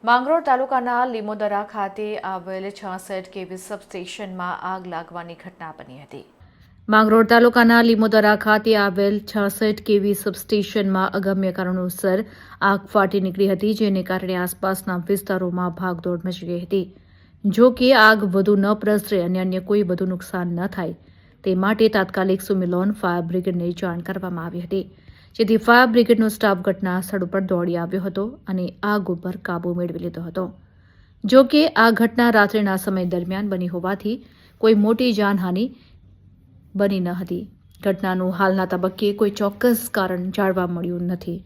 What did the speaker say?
માંગરોળ તાલુકાના લીમોદરા ખાતે આવેલ 66 કેવી સબસ્ટેશનમાં આગ લાગવાની ઘટના બની હતી। માંગરોળ તાલુકાના લીમોદરા ખાતે આવેલ 66 કેવી સબસ્ટેશનમાં અગમ્ય કારણોસર આગ ફાટી નીકળી હતી, જેને કારણે આસપાસના વિસ્તારોમાં ભાગદોડ મચી ગઈ હતી। જો કે આગ વધુ ન પ્રસરે અને અન્ય કોઈ વધુ નુકસાન ન થાય તે માટે તાત્કાલિક સુમિલોન ફાયર બ્રિગેડને જાણ કરવામાં આવી હતી, જેથી ફાયર બ્રિગેડનો સ્ટાફ ઘટના સ્થળ પર દોડી આવ્યો હતો અને આગ ઉપર કાબૂ મેળવી લીધો હતો। જો કે આ ઘટના રાત્રિના સમય દરમિયાન બની હોવાથી કોઈ મોટી જાનહાનિ બની ન હતી। ઘટનાનું હાલના તબક્કે કોઈ ચોક્કસ કારણ જાણવા મળ્યું નથી।